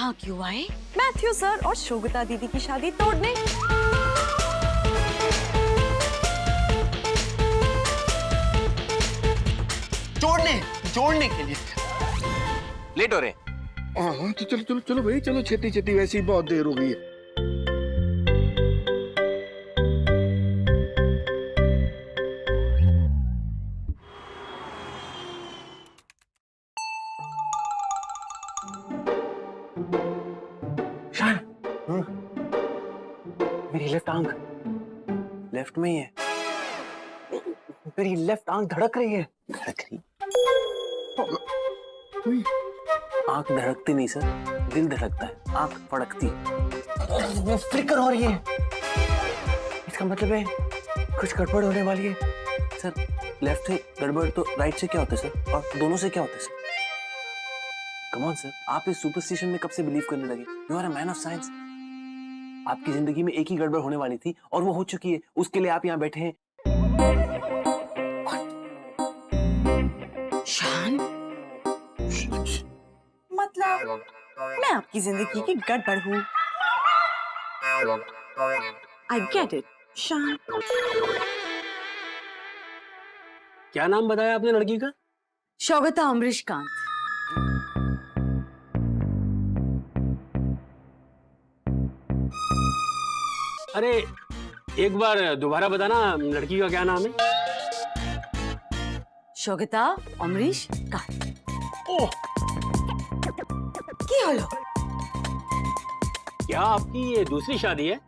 यहाँ क्यों आए? मैथ्यू सर और शोभिता दीदी की शादी तोड़ने। जोड़ने के लिए लेट हो रहे। हाँ तो चलो चलो चलो भाई, चलो छेती छेती, वैसे ही बहुत देर हो गई है। शान, मेरी लेफ्ट आंख लेफ्ट में ही है। मेरी लेफ्ट आंख धड़क रही है। धड़क रही? आंख धड़कती नहीं सर, दिल धड़कता है। आंख फड़कती, फ्लिकर हो रही है। इसका मतलब है कुछ गड़बड़ होने वाली है सर। लेफ्ट से गड़बड़ तो राइट से क्या होता है सर, और दोनों से क्या होता है सर? कम ऑन सर, आप इस सुपरस्टिशन में कब से बिलीव करने लगे? You are a man of science. आपकी जिंदगी में एक ही गड़बड़ होने वाली थी और वो हो चुकी है, उसके लिए आप यहाँ बैठे हैं। शान, मतलब मैं आपकी जिंदगी की गड़बड़ हूँ। I get it, शान। क्या नाम बताया आपने लड़की का? शोभिता अमरीश कांत। अरे एक बार दोबारा बताना, लड़की का क्या नाम है? शोभिता अमरीश कांत। ओह, की हलो? क्या आपकी ये दूसरी शादी है?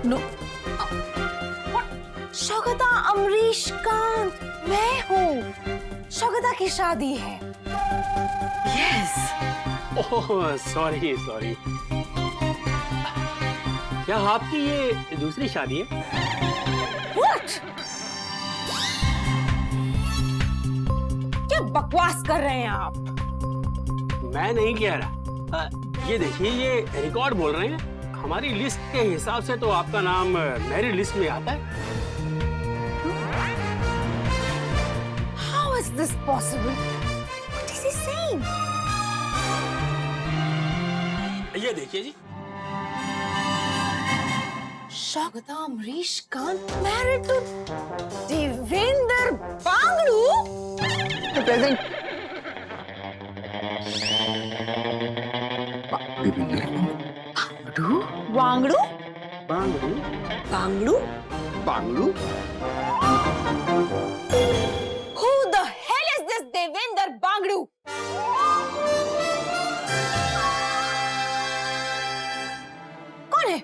नो, शोभिता अमरीश कांत मैं हूँ। शोभिता की शादी है। यस। Oh sorry sorry. क्या आपकी ये दूसरी शादी है? What? क्या बकवास कर रहे हैं आप? मैं नहीं कह रहा। ये देखिए, ये रिकॉर्ड बोल रहे हैं। हमारी लिस्ट के हिसाब से तो आपका नाम मैरिड लिस्ट में आता है। How is this possible? What is he saying? ये देखिए जी, Sobhita Amrish Kant married to Devendra बांगड़ू। बांगड़ू? बांगड़ू? बांगड़ू? बांगड़ू? Who the hell is this Devendra बांगड़ू? कौन है?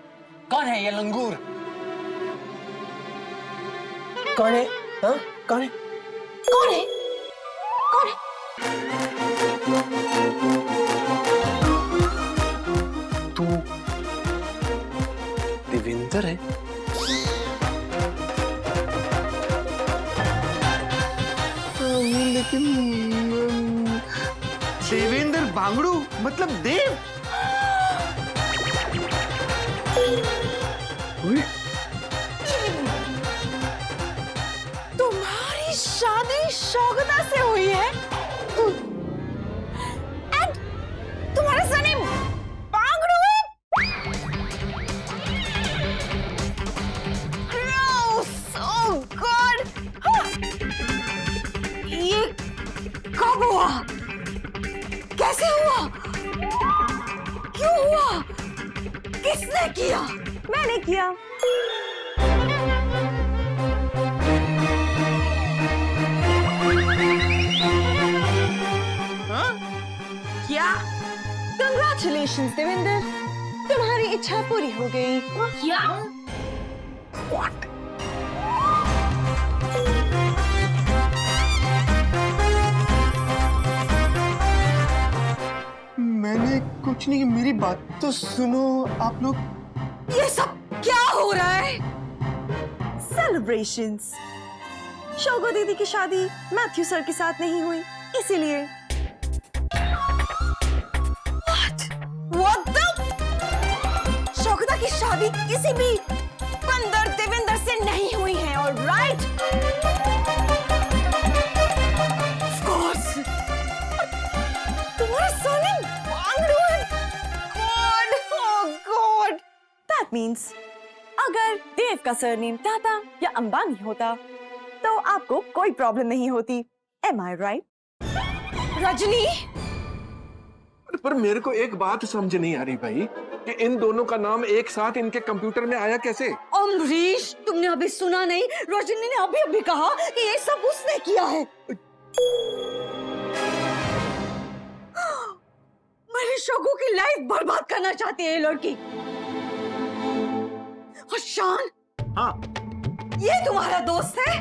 कौन है ये लंगूर? कौन है? हाँ? कौन है? कौन है? कौन है? तू देवेंद्र है? लेकिन देवेंद्र बांगड़ू मतलब देव? तुम्हारी शादी शोभिता से हुई है? एंड तुम्हारा सरनेम बांगड़ू है? Gross! Oh God! ये कब हुआ? कैसे हुआ? क्यों हुआ? किसने किया? मैंने किया। हाँ? क्या? Congratulations देवेंद्र, तुम्हारी इच्छा पूरी हो गई। क्या? What? मैंने कुछ नहीं, मेरी बात तो सुनो आप लोग। ये सब क्या हो रहा है? सेलिब्रेशंस। शोभा दीदी की शादी मैथ्यू सर के साथ नहीं हुई, इसीलिए। What the? शोभिता की शादी किसी भी बंदर देवेंद्र से नहीं हुई है, ऑलराइट? दैट मीन्स अगर देव का सरनेम टाटा या अंबानी होता तो आपको कोई प्रॉब्लम नहीं होती। एम आई राइट? रजनी, पर मेरे को एक बात समझ नहीं आ रही भाई कि इन दोनों का नाम एक साथ इनके कंप्यूटर में आया कैसे? अमरीश, तुमने अभी सुना नहीं? रजनी ने अभी अभी कहा कि ये सब उसने किया है। मेरी शोगू की लाइफ बर्बाद करना चाहती है ये लड़की। और शान, हाँ, ये तुम्हारा दोस्त है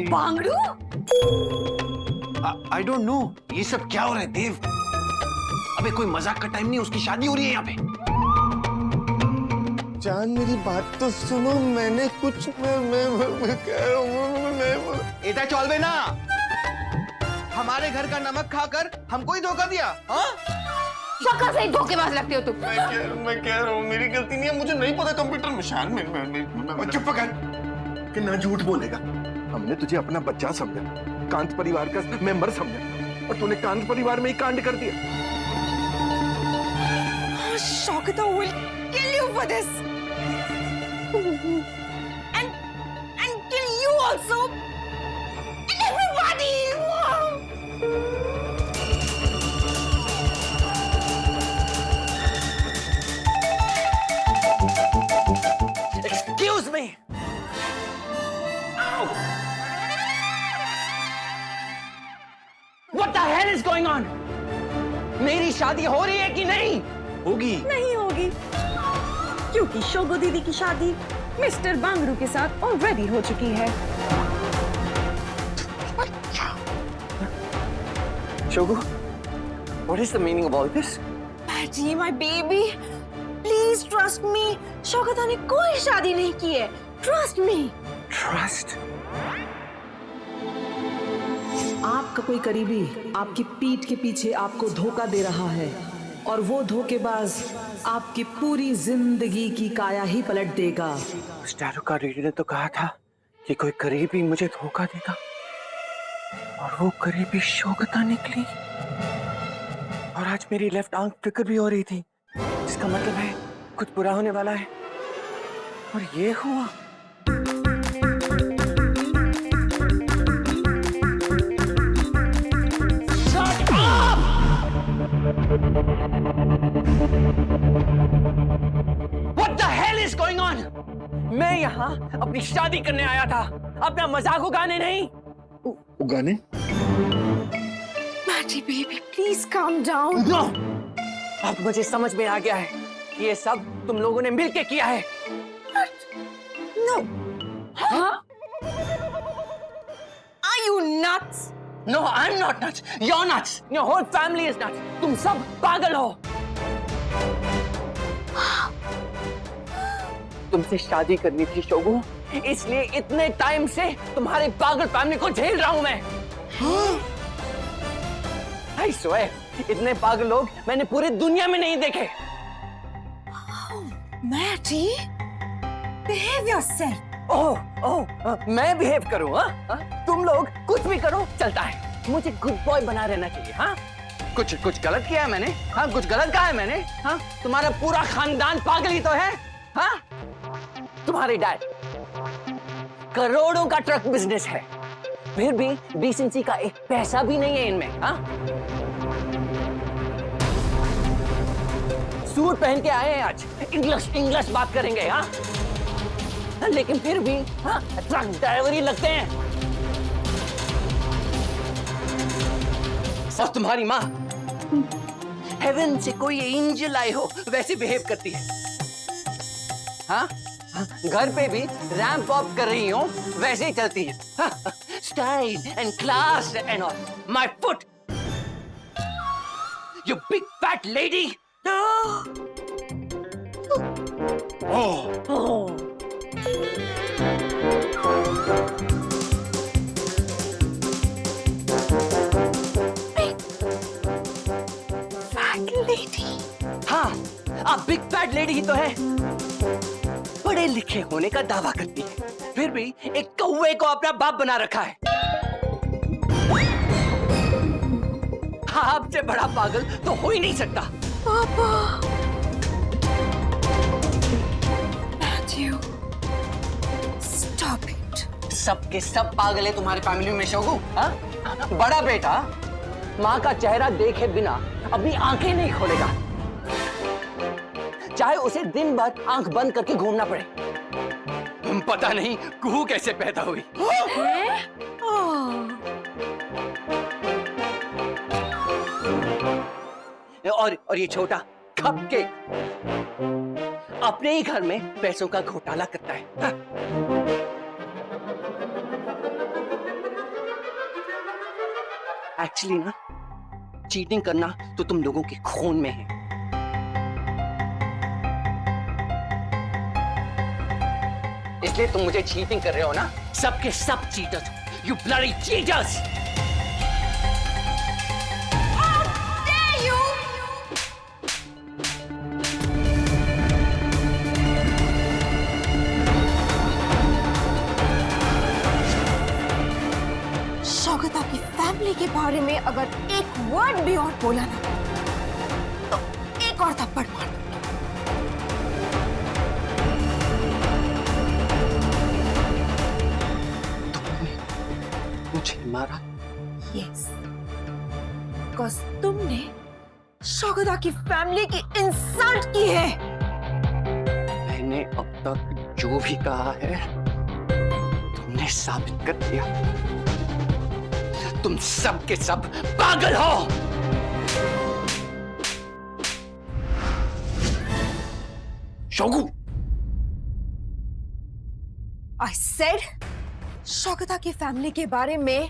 बांगड़ू? आई डोंट नो ये सब क्या हो रहा है देव। अबे कोई मजाक का टाइम नहीं, उसकी शादी हो रही है यहाँ पे। जान मेरी बात तो सुनो, मैंने कुछ मैं कह रहा हूँ इधर चल बे ना। हमारे घर का नमक खाकर हमको ही धोखा दिया। हाँ, शक्ल से ही धोखेबाज लगते हो तुम। मैं कह रहा हूँ मेरी गलती नहीं है, मुझे नहीं पता कंप्यूटर में। शान मैं चुप कर कि ना झूठ बोलेगा। हमने तुझे अपना बच्चा समझा, कांत परिवार का मेंबर समझा, और तूने कांत परिवार में ही कांड कर दिया। Shogata will kill you for this. And kill you also. And everybody. Excuse me. Ow. What the hell is going on? मेरी शादी हो रही है कि नहीं? होगी। नहीं होगी, क्योंकि शोगो दीदी की शादी मिस्टर बांगड़ू के साथ ऑलरेडी हो चुकी है। Shogu, what is the meaning of all this? Patty, my baby, please trust me. शोगता ने कोई शादी नहीं की है। Trust me. Trust? आपका कोई करीबी आपकी पीठ के पीछे आपको धोखा दे रहा है, और वो धोखेबाज आपकी पूरी जिंदगी की काया ही पलट देगा। उस टैरो कार्ड रीडर ने तो कहा था कि कोई करीबी मुझे धोखा देगा, और वो करीबी शोगता निकली। और आज मेरी लेफ्ट आंख फ्लिकर भी हो रही थी। इसका मतलब है कुछ बुरा होने वाला है, और ये हुआ। What the hell is going on? मैं यहाँ अपनी शादी करने आया था, अपना मजाक उगाने नहीं। उगाने? Patty, baby, please calm down. No! अब मुझे समझ में आ गया है कि ये सब तुम लोगों ने मिलके किया है। No. हाँ? Are you nuts? No, I'm not nuts. You're nuts. Your whole family is nuts. तुम सब पागल हो। तुमसे शादी करनी थी शोगू, इसलिए इतने टाइम से तुम्हारे पागल फैमिली को झेल रहा हूं मैं। I swear, इतने पागल लोग मैंने पूरी दुनिया में नहीं देखे। Matty, behave yourself. मैं बिहेव करूं? हाँ? तुम लोग कुछ भी करो चलता है, मुझे गुड बॉय बना रहना चाहिए। हाँ, कुछ गलत किया है मैंने? हाँ, कुछ गलत कहा है मैंने? हाँ, तुम्हारा पूरा खानदान पागल ही तो है। हाँ, तुम्हारे डैड करोड़ों का ट्रक बिजनेस है, फिर भी डिसेंसी का एक पैसा भी नहीं है इनमें। हाँ, सूट पहन के आए हैं आज, इंग्लिश बात करेंगे। हाँ, लेकिन फिर भी हाँ, ट्रक ड्राइवर ही लगते हैं। और तुम्हारी माँ हेवन से कोई एंजल आए हो वैसे बिहेव करती है। हाँ, घर पे भी रैंप वॉक कर रही हो वैसे ही चलती है। Style and class and all. My foot, you big fat lady. हाँ, आप बिग फैट लेडी ही तो है। पढ़े लिखे होने का दावा करती है, फिर भी एक कौवे को अपना बाप बना रखा है। आपसे बड़ा पागल तो हो ही नहीं सकता। पापा, मैथ्यू, स्टॉप इट। सब के सब पागल है तुम्हारे फैमिली में शोगू। हाँ? बड़ा बेटा माँ का चेहरा देखे बिना अपनी आंखें नहीं खोलेगा, चाहे उसे दिन भर आंख बंद करके घूमना पड़े। पता नहीं कुहू कैसे पैदा हुई। और ये छोटा कपकेक अपने ही घर में पैसों का घोटाला करता है। हाँ? एक्चुअली ना चीटिंग करना तो तुम लोगों के खून में है। इसलिए तुम मुझे चीटिंग कर रहे हो ना। सबके सब cheaters, you bloody cheaters. Shaukat आपकी फैमिली के बारे में अगर एक वर्ड भी और बोला ना तो एक और थप्पड़ मार दूंगी। मुझे मारा? यस, बिकॉज़ तुमने शौकत की फैमिली की इंसल्ट की है। मैंने अब तक जो भी कहा है तुमने साबित कर दिया। तुम सब के सब पागल हो। शोगू, I said शौकत की फैमिली के बारे में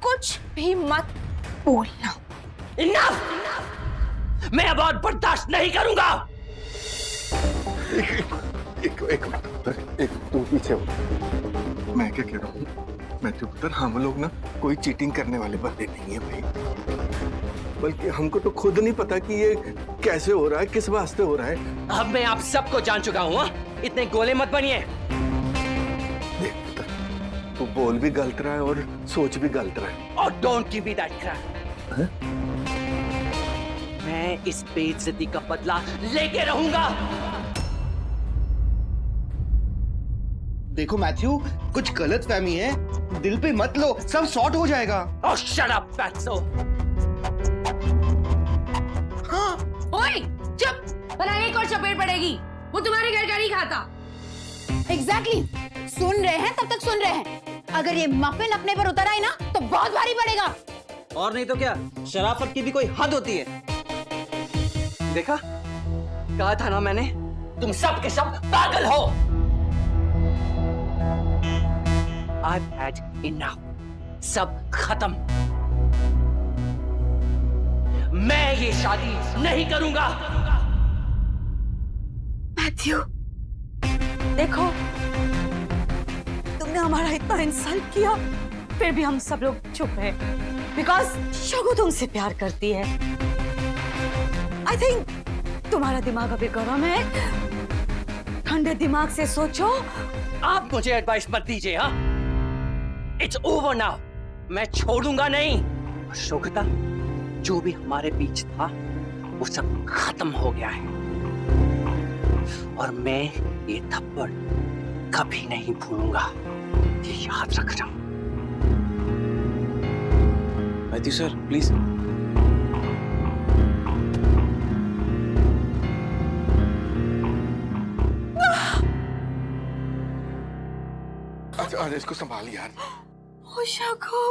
कुछ भी मत बोलना। इनफ! मैं अब और बर्दाश्त नहीं करूंगा। एक मिनट, एक तू पीछे हो। मैं क्या कह रहा हूँ मैथ्यू पुत्र, हम लोग ना कोई चीटिंग करने वाले बंदे नहीं है भाई, बल्कि हमको तो खुद नहीं पता कि ये कैसे हो रहा है, किस वास्ते हो रहा है। अब मैं आप सबको जान चुका हूँ। इतने गोले मत बनिए। देख पुत्र, तू बोल भी गलत रहा है और सोच भी गलत रहा है। और don't give me that Krebs. मैं इस बेइज्जती का बदला लेके रहूंगा। देखो मैथ्यू, कुछ गलत फहमी है, दिल पे मत लो, सब सॉर्ट हो जाएगा। Oh, shut up, fatso! ओए, चुप! भला एक और चपेट पड़ेगी। वो तुम्हारे घर का नहीं खाता। एग्जैक्टली, सुन रहे हैं तब तक सुन रहे हैं। अगर ये मफिन अपने पर उतर आई ना तो बहुत भारी पड़ेगा। और नहीं तो क्या, शराफत की भी कोई हद होती है। देखा, कहा था ना मैंने, तुम सब के सब पागल हो। I've had enough. सब खत्म। मैं ये शादी नहीं करूंगा। मैथ्यू, देखो, तुमने हमारा इतना इंसल्ट किया, फिर भी हम सब लोग चुप हैं, बिकॉज शगु तुमसे प्यार करती है। आई थिंक तुम्हारा दिमाग अभी गर्म है, ठंडे दिमाग से सोचो। आप मुझे एडवाइस मत दीजिए। हाँ, इट्स ओवर नाउ। मैं छोड़ूंगा नहीं। शोकता, जो भी हमारे बीच था वो सब खत्म हो गया है, और मैं ये थप्पड़ कभी नहीं भूलूंगा, ये याद रखना। Matthew sir, please. अच्छा, इसको संभाल यार। ओ शगु,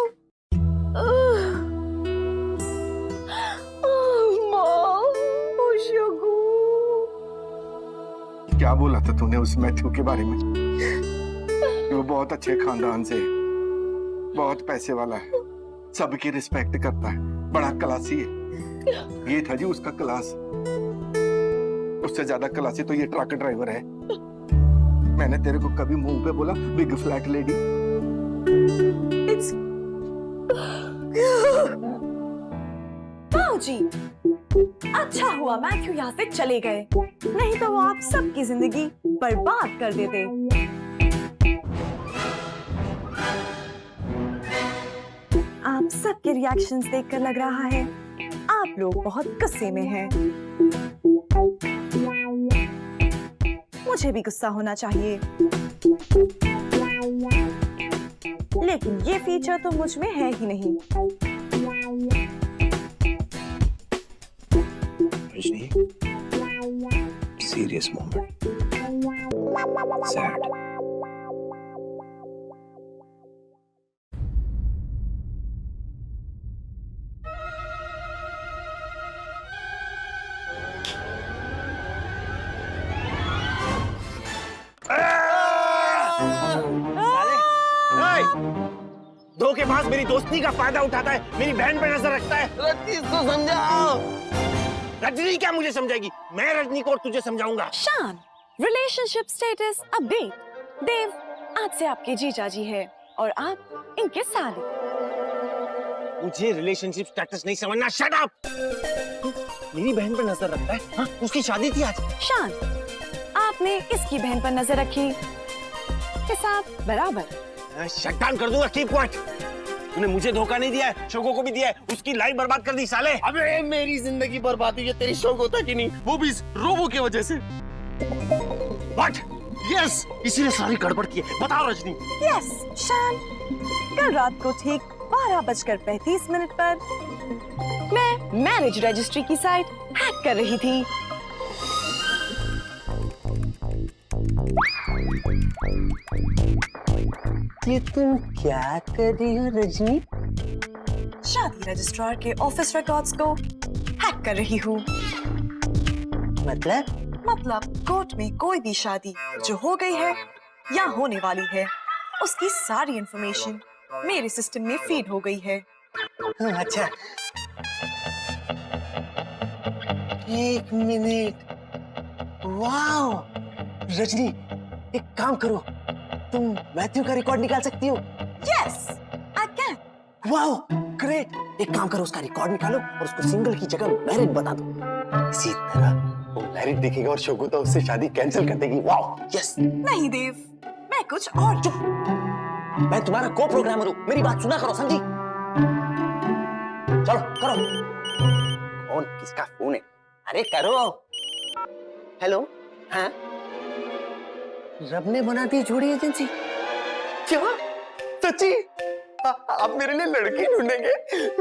क्या बोला था तूने उस मैथ्यू के बारे में? कि वो बहुत अच्छे खानदान से, बहुत पैसे वाला है, सबकी रिस्पेक्ट करता है, बड़ा क्लासी है। ये था जी उसका क्लास। उससे ज्यादा क्लासी तो ये ट्रक ड्राइवर है। मैंने तेरे को कभी मुंह पे बोला बिग फ्लैट लेडी? जी, अच्छा हुआ मैथ्यू यहाँ से चले गए, नहीं तो वो आप सबकी जिंदगी बर्बाद कर देते। आप सबके रिएक्शंस देखकर लग रहा है आप लोग बहुत गुस्से में हैं। मुझे भी गुस्सा होना चाहिए, लेकिन ये फीचर तो मुझ में है ही नहीं। Rajni, serious moment, sad. धोखेबाज मेरी दोस्ती का फायदा उठाता है, मेरी बहन पे नजर रखता है। रजनी इसको समझाओ। रजनी क्या मुझे समझाएगी? मैं रजनी को और तुझे समझाऊंगा। शान, रिलेशनशिप स्टेटस अपडेट। देव, आज से आपके जीजा जी है और आप इनके साले। मुझे रिलेशनशिप स्टेटस नहीं समझना। Shut up. मेरी बहन पर नजर रखता है। हाँ, उसकी शादी थी आज। शान, आपने इसकी बहन पर नजर रखी, हिसाब बराबर। शट डाउन कर दूंगा। Keep quiet. तूने मुझे धोखा नहीं दिया है, शोको को भी दिया है। उसकी लाइफ बर्बाद कर दी साले। अबे मेरी जिंदगी बर्बाद हुई है तेरी शोको तक ही नहीं, वो भी इस रोबो की वजह से। व्हाट? यस, इसीने सारी गड़बड़ की है। बताओ रजनी। यस शान, कल रात को ठीक 12:35 पर मैं मैरिज रजिस्ट्री की साइट हैक कर रही थी। ये तुम क्या कर रही हो रजनी? शादी रजिस्ट्रार के ऑफिस रिकॉर्ड्स को हैक कर रही हूँ। मतलब कोर्ट में कोई भी शादी जो हो गई है या होने वाली है, उसकी सारी इंफॉर्मेशन मेरे सिस्टम में फीड हो गई है। अच्छा, एक मिनट। वाओ रजनी, एक काम करो, तुम मैथ्यू का रिकॉर्ड निकाल सकती हो। Yes I can. Wow great. एक काम करो, उसका रिकॉर्ड निकालो और उसको सिंगल की जगह मैरिड बता दो। इसी तरह वो मैरिड दिखेगा और शोगुता उससे शादी कैंसिल कर देगी। Wow yes. नहीं देव, मैं कुछ और। चुप, मैं तुम्हारा को प्रोग्रामर हूँ, मेरी बात सुना करो, समझी? चलो करो। कौन किसका फोन है? अरे करो। हेलो, हाँ रब ने बना दी जोड़ी एजेंसी। क्या सच्ची? आप मेरे लिए लड़की ढूंढेंगे?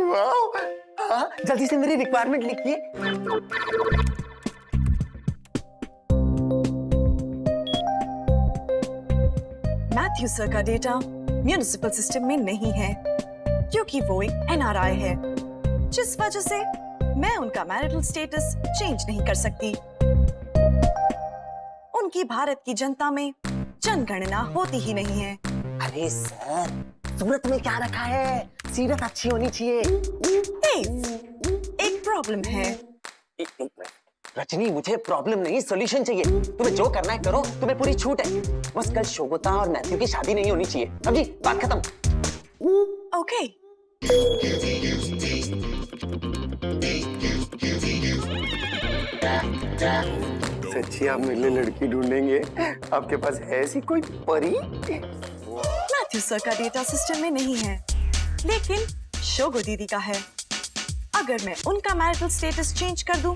वाह, हाँ जल्दी से मेरी रिक्वायरमेंट लिखिए। मैथ्यू सर का डेटा म्युनिसिपल सिस्टम में नहीं है क्योंकि वो एक NRI है, जिस वजह से मैं उनका मैरिटल स्टेटस चेंज नहीं कर सकती। उनकी भारत की जनता में जनगणना होती ही नहीं है। अरे सर, सूरत में क्या रखा है? सीरत अच्छी होनी चाहिए। एक प्रॉब्लम है। एक मिनट रजनी, मुझे प्रॉब्लम नहीं सॉल्यूशन चाहिए। तुम्हें जो करना है करो, तुम्हें पूरी छूट है। बस कल शोगुता और मैथ्यू की शादी नहीं होनी चाहिए। अब जी बात खत्म। ओके। सच्ची आप मेरे लिए लड़की ढूंढेंगे? आपके पास है ऐसी कोई परी? मैथ्यू सर का डेटा सिस्टम में नहीं है, लेकिन शोगो दीदी का है। अगर मैं उनका मैरिटल स्टेटस चेंज कर दूं,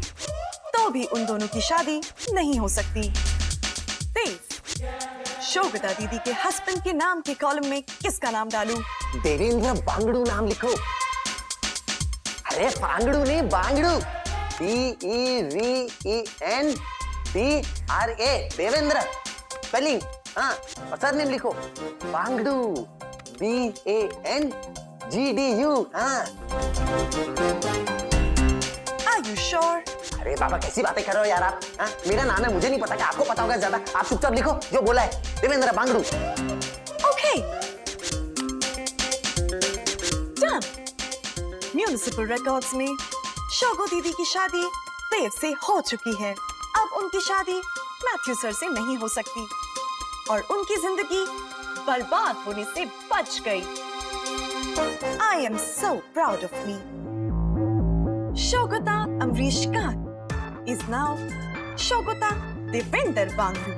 तो भी उन दोनों की शादी नहीं हो सकती। देव, शोगता दीदी के हस्बैंड के नाम के कॉलम में किसका नाम डालूं? देवेंद्र बांगड़ू नाम लिखो। अरे बांगड़ू नहीं, बांगड़ू। DEVENDRA, Devendra spelling. हाँ, और सरनेम लिखो बांगड़ू, BANGDU। हाँ। Are you sure? अरे बाबा कैसी बातें कर रहे हो यार आप? हाँ, मेरा नाम है, मुझे नहीं पता, कि आपको पता होगा ज्यादा। आप चुपचाप लिखो जो बोला है, Devendra Bangdu. Okay. Done. Municipal records में शोगो दीदी की शादी देव से हो चुकी है। अब उनकी शादी मैथ्यू सर से नहीं हो सकती और उनकी जिंदगी बर्बाद होने से बच गई। I am so proud of me. Shogota Amrish Khan is now Shogota Devender Bangru.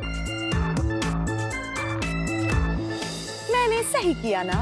मैंने सही किया ना?